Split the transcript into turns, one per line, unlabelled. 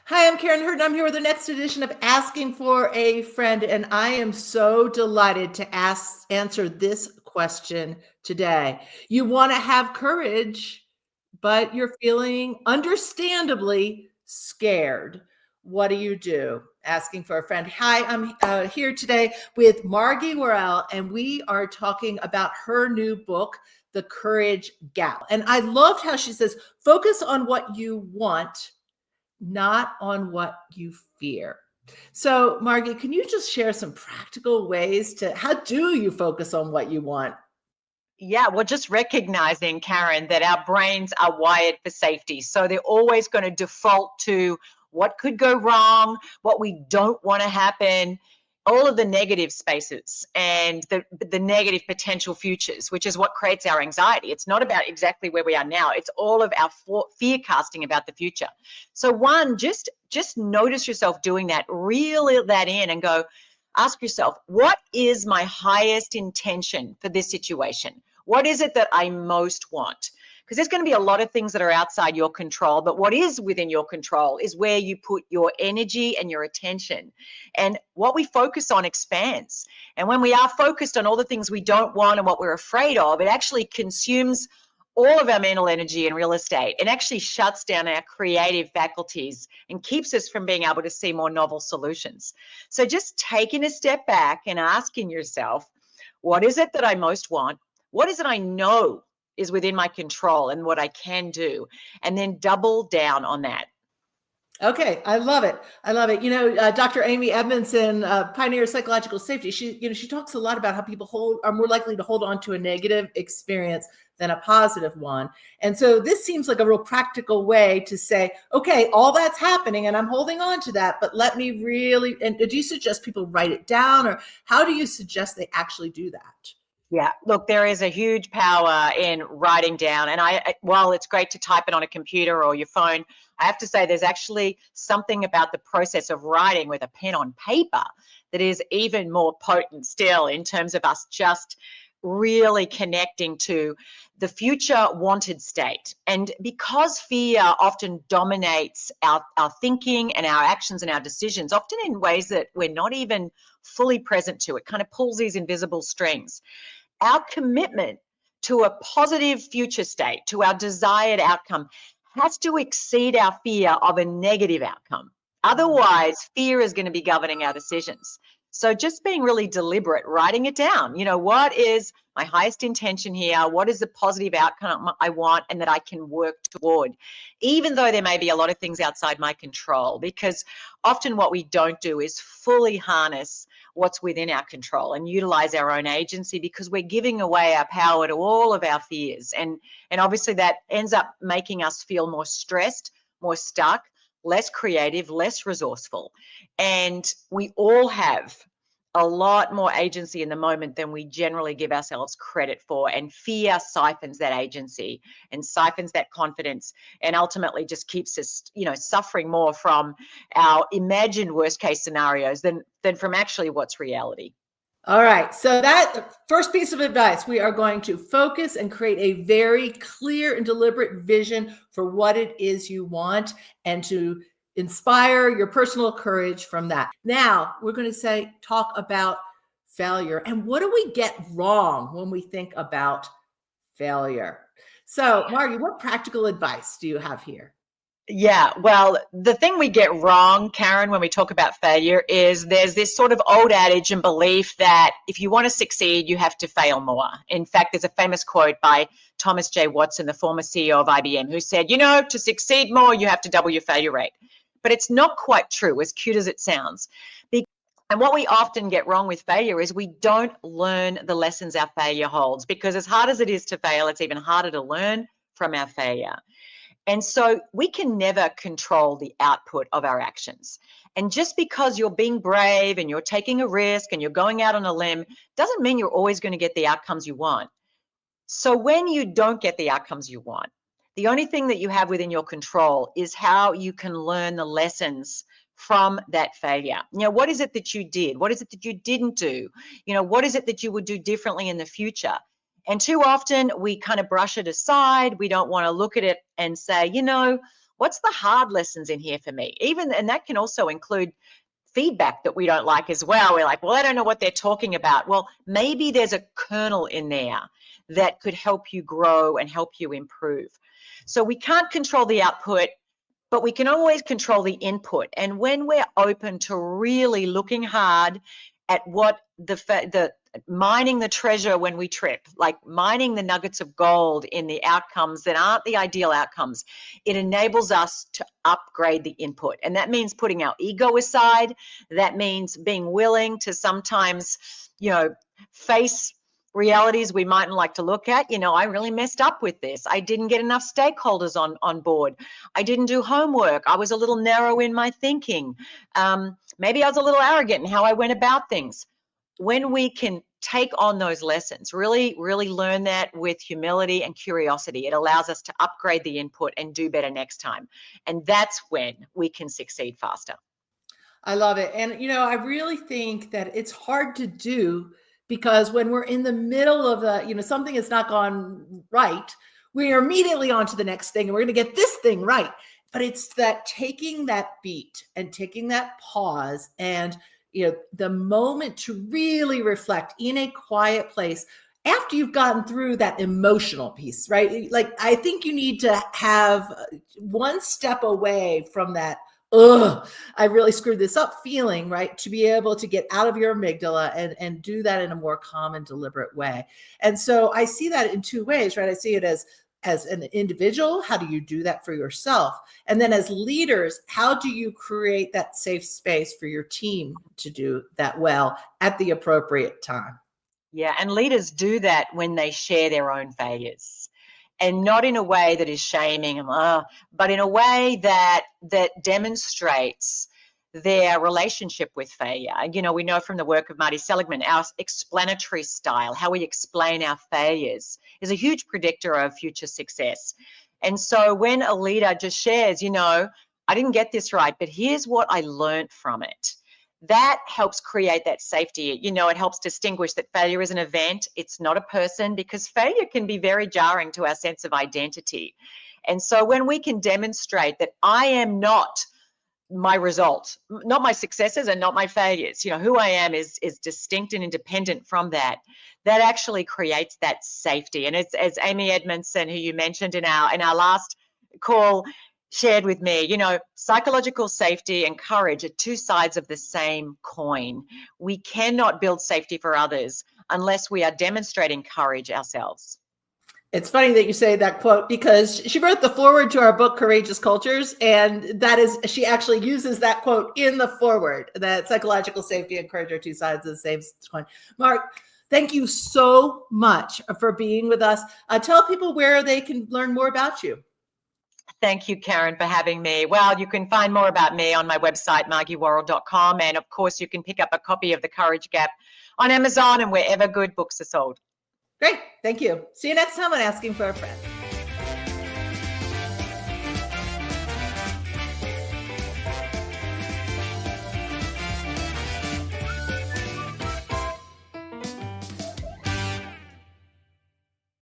Hi, I'm Karen Hurd. I'm here with the next edition of Asking for a Friend, and I am so delighted to answer this question today. You want to have courage, but you're feeling understandably scared. What do you do? Asking for a friend. Hi, I'm here today with Margie Warrell, and we are talking about her new book, The Courage Gap. And I loved how she says, focus on what you want, not on what you fear. So, Margie, can you just share some practical ways to how do you focus on what you want?
Yeah, well, just recognizing, Karen, that our brains are wired for safety. So they're always going to default to what could go wrong, what we don't want to happen, all of the negative spaces and the negative potential futures, which is what creates our anxiety. It's not about exactly where we are now. It's all of our fear casting about the future. So one, just notice yourself doing that, reel that in and go, ask yourself, what is my highest intention for this situation? What is it that I most want? Because there's going to be a lot of things that are outside your control, but what is within your control is where you put your energy and your attention. And what we focus on expands. And when we are focused on all the things we don't want and what we're afraid of, it actually consumes all of our mental energy and real estate and actually shuts down our creative faculties and keeps us from being able to see more novel solutions. So just taking a step back and asking yourself, what is it that I most want? What is it I know is within my control and what I can do? And then double down on that.
Okay, I love it. I love it. Dr. Amy Edmondson, pioneer psychological safety. She talks a lot about how people are more likely to hold on to a negative experience than a positive one. And so this seems like a real practical way to say, okay, all that's happening and I'm holding on to that, but let me really, and do you suggest people write it down, or how do you suggest they actually do that?
Yeah, look, there is a huge power in writing down. And while it's great to type it on a computer or your phone, I have to say there's actually something about the process of writing with a pen on paper that is even more potent still in terms of us just really connecting to the future wanted state. And because fear often dominates our thinking and our actions and our decisions, often in ways that we're not even fully present to, it kind of pulls these invisible strings. Our commitment to a positive future state, to our desired outcome, has to exceed our fear of a negative outcome. Otherwise, fear is going to be governing our decisions. So just being really deliberate, writing it down. What is my highest intention here? What is the positive outcome I want and that I can work toward? Even though there may be a lot of things outside my control, because often what we don't do is fully harness what's within our control and utilize our own agency, because we're giving away our power to all of our fears. And obviously that ends up making us feel more stressed, more stuck, less creative, less resourceful. And we all have a lot more agency in the moment than we generally give ourselves credit for. And fear siphons that agency and siphons that confidence and ultimately just keeps us, suffering more from our imagined worst case scenarios than from actually what's reality.
All right. So that first piece of advice, we are going to focus and create a very clear and deliberate vision for what it is you want and to inspire your personal courage from that. Now we're going to talk about failure and what do we get wrong when we think about failure? So Margie, what practical advice do you have here?
Yeah, well, the thing we get wrong, Karen, when we talk about failure is there's this sort of old adage and belief that if you want to succeed, you have to fail more. In fact, there's a famous quote by Thomas J. Watson, the former CEO of IBM, who said, to succeed more, you have to double your failure rate. But it's not quite true, as cute as it sounds. And what we often get wrong with failure is we don't learn the lessons our failure holds, because as hard as it is to fail, it's even harder to learn from our failure. And so we can never control the output of our actions. And just because you're being brave and you're taking a risk and you're going out on a limb doesn't mean you're always going to get the outcomes you want. So when you don't get the outcomes you want, the only thing that you have within your control is how you can learn the lessons from that failure. What is it that you did? What is it that you didn't do? What is it that you would do differently in the future? And too often we kind of brush it aside. We don't want to look at it and say, What's the hard lessons in here for me? And that can also include feedback that we don't like as well. We're like, well, I don't know what they're talking about. Well, maybe there's a kernel in there that could help you grow and help you improve. So we can't control the output, but we can always control the input. And when we're open to really looking hard at what the mining the treasure when we trip, like mining the nuggets of gold in the outcomes that aren't the ideal outcomes, it enables us to upgrade the input. And that means putting our ego aside. That means being willing to sometimes, face realities we mightn't like to look at. I really messed up with this. I didn't get enough stakeholders on board. I didn't do homework. I was a little narrow in my thinking. Maybe I was a little arrogant in how I went about things. When we can take on those lessons, really, really learn that with humility and curiosity, it allows us to upgrade the input and do better next time. And that's when we can succeed faster.
I love it. And, I really think that it's hard to do because when we're in the middle of something has not gone right, we are immediately on to the next thing and we're going to get this thing right. But it's that taking that beat and taking that pause and, the moment to really reflect in a quiet place after you've gotten through that emotional piece, right? Like, I think you need to have one step away from that, I really screwed this up feeling, right? To be able to get out of your amygdala and do that in a more calm and deliberate way. And so I see that in two ways, right? I see it as an individual, how do you do that for yourself? And then as leaders, how do you create that safe space for your team to do that well at the appropriate time?
Yeah, and leaders do that when they share their own failures. And not in a way that is shaming, but in a way that demonstrates their relationship with failure. We know from the work of Marty Seligman, our explanatory style, how we explain our failures, is a huge predictor of future success. And so when a leader just shares, I didn't get this right, but here's what I learned from it. That helps create that safety. It helps distinguish that failure is an event. It's not a person, because failure can be very jarring to our sense of identity. And so when we can demonstrate that I am not my result, not my successes and not my failures, who I am is distinct and independent from that, that actually creates that safety. And as Amy Edmondson, who you mentioned in our last call, shared with me, psychological safety and courage are two sides of the same coin. We cannot build safety for others unless we are demonstrating courage ourselves.
It's funny that you say that quote, because she wrote the foreword to our book, Courageous Cultures. And she actually uses that quote in the foreword, that psychological safety and courage are two sides of the same coin. Mark, thank you so much for being with us. Tell people where they can learn more about you.
Thank you, Karen, for having me. Well, you can find more about me on my website, margiewarrell.com. And of course, you can pick up a copy of The Courage Gap on Amazon and wherever good books are sold.
Great. Thank you. See you next time on Asking for a Friend.